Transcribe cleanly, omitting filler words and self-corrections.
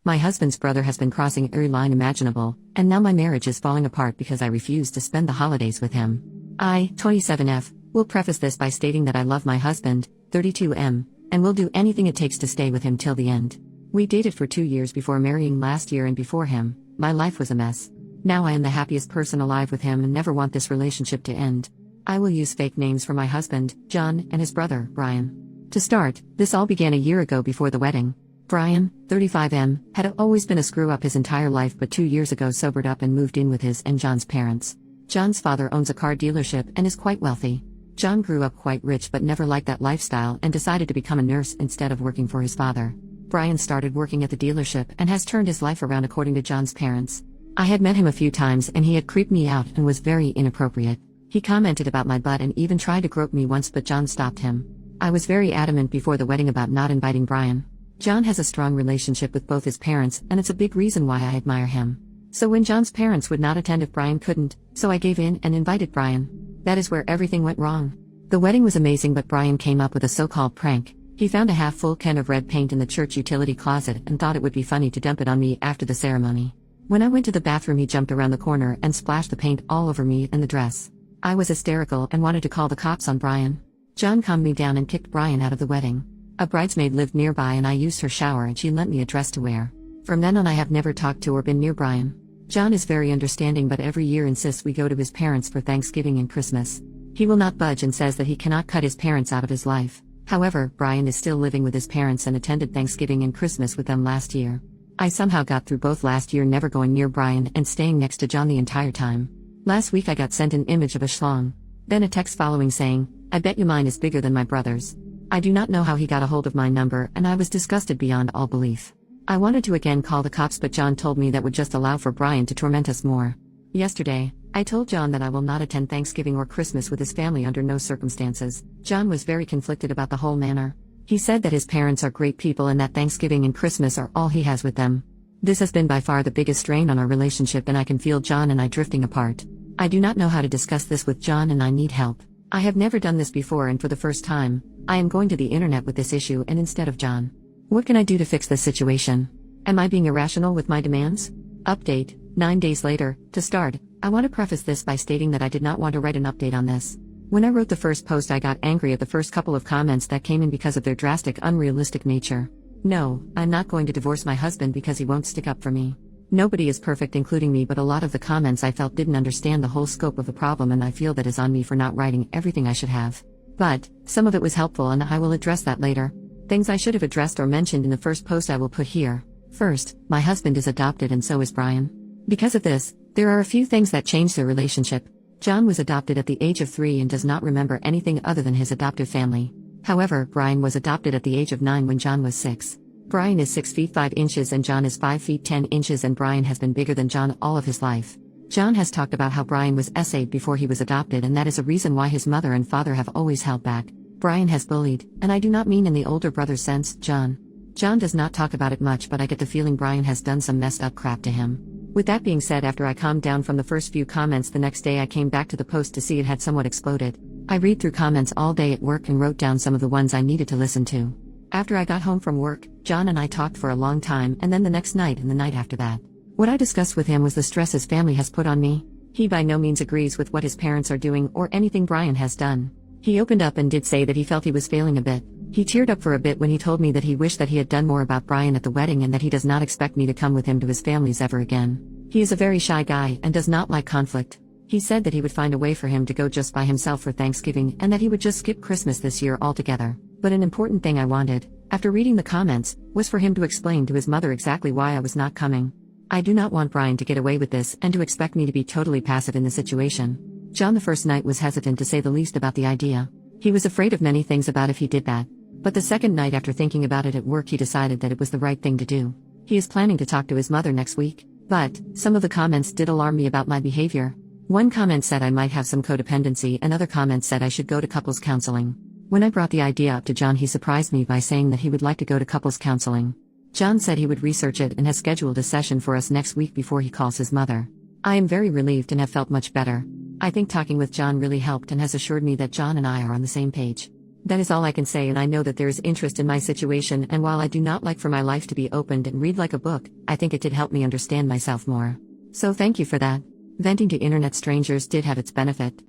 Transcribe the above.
My husband's brother has been crossing every line imaginable, and now my marriage is falling apart because I refuse to spend the holidays with him. I, 27F, will preface this by stating that I love my husband, 32M, and will do anything it takes to stay with him till the end. We dated for 2 years before marrying last year, and before him, my life was a mess. Now I am the happiest person alive with him and never want this relationship to end. I will use fake names for my husband, John, and his brother, Brian. To start, this all began a year ago before the wedding. Brian, 35M, had always been a screw-up his entire life, but 2 years ago sobered up and moved in with his and John's parents. John's father owns a car dealership and is quite wealthy. John grew up quite rich but never liked that lifestyle and decided to become a nurse instead of working for his father. Brian started working at the dealership and has turned his life around according to John's parents. I had met him a few times and he had creeped me out and was very inappropriate. He commented about my butt and even tried to grope me once, but John stopped him. I was very adamant before the wedding about not inviting Brian. John has a strong relationship with both his parents, and it's a big reason why I admire him. So when John's parents would not attend if Brian couldn't, so I gave in and invited Brian. That is where everything went wrong. The wedding was amazing, but Brian came up with a so-called prank. He found a half-full can of red paint in the church utility closet and thought it would be funny to dump it on me after the ceremony. When I went to the bathroom, he jumped around the corner and splashed the paint all over me and the dress. I was hysterical and wanted to call the cops on Brian. John calmed me down and kicked Brian out of the wedding. A bridesmaid lived nearby and I used her shower and she lent me a dress to wear. From then on I have never talked to or been near Brian. John is very understanding, but every year insists we go to his parents for Thanksgiving and Christmas. He will not budge and says that he cannot cut his parents out of his life. However, Brian is still living with his parents and attended Thanksgiving and Christmas with them last year. I somehow got through both last year, never going near Brian and staying next to John the entire time. Last week I got sent an image of a schlong. Then a text following saying, "I bet you mine is bigger than my brother's." I do not know how he got a hold of my number and I was disgusted beyond all belief. I wanted to again call the cops, but John told me that would just allow for Brian to torment us more. Yesterday, I told John that I will not attend Thanksgiving or Christmas with his family under no circumstances. John was very conflicted about the whole matter. He said that his parents are great people and that Thanksgiving and Christmas are all he has with them. This has been by far the biggest strain on our relationship, and I can feel John and I drifting apart. I do not know how to discuss this with John and I need help. I have never done this before, and for the first time, I am going to the internet with this issue and instead of John. What can I do to fix this situation? Am I being irrational with my demands? Update, 9 days later. To start, I want to preface this by stating that I did not want to write an update on this. When I wrote the first post, I got angry at the first couple of comments that came in because of their drastic, unrealistic nature. No, I'm not going to divorce my husband because he won't stick up for me. Nobody is perfect, including me, but a lot of the comments I felt didn't understand the whole scope of the problem, and I feel that is on me for not writing everything I should have. But some of it was helpful and I will address that later. Things I should have addressed or mentioned in the first post I will put here. First, my husband is adopted and so is Brian. Because of this, there are a few things that changed their relationship. John was adopted at the age of 3 and does not remember anything other than his adoptive family. However, Brian was adopted at the age of 9 when John was 6. Brian is 6 feet 5 inches and John is 5 feet 10 inches, and Brian has been bigger than John all of his life. John has talked about how Brian was essayed before he was adopted, and that is a reason why his mother and father have always held back. Brian has bullied, and I do not mean in the older brother sense, John. John does not talk about it much, but I get the feeling Brian has done some messed up crap to him. With that being said, after I calmed down from the first few comments the next day, I came back to the post to see it had somewhat exploded. I read through comments all day at work and wrote down some of the ones I needed to listen to. After I got home from work, John and I talked for a long time, and then the next night and the night after that. What I discussed with him was the stress his family has put on me. He by no means agrees with what his parents are doing or anything Brian has done. He opened up and did say that he felt he was failing a bit. He teared up for a bit when he told me that he wished that he had done more about Brian at the wedding and that he does not expect me to come with him to his family's ever again. He is a very shy guy and does not like conflict. He said that he would find a way for him to go just by himself for Thanksgiving and that he would just skip Christmas this year altogether. But an important thing I wanted, after reading the comments, was for him to explain to his mother exactly why I was not coming. I do not want Brian to get away with this and to expect me to be totally passive in the situation. John the first night was hesitant to say the least about the idea. He was afraid of many things about if he did that. But the second night, after thinking about it at work, he decided that it was the right thing to do. He is planning to talk to his mother next week. But some of the comments did alarm me about my behavior. One comment said I might have some codependency, and other comments said I should go to couples counseling. When I brought the idea up to John, he surprised me by saying that he would like to go to couples counseling. John said he would research it and has scheduled a session for us next week before he calls his mother. I am very relieved and have felt much better. I think talking with John really helped and has assured me that John and I are on the same page. That is all I can say, and I know that there is interest in my situation, and while I do not like for my life to be opened and read like a book, I think it did help me understand myself more. So thank you for that. Venting to internet strangers did have its benefit.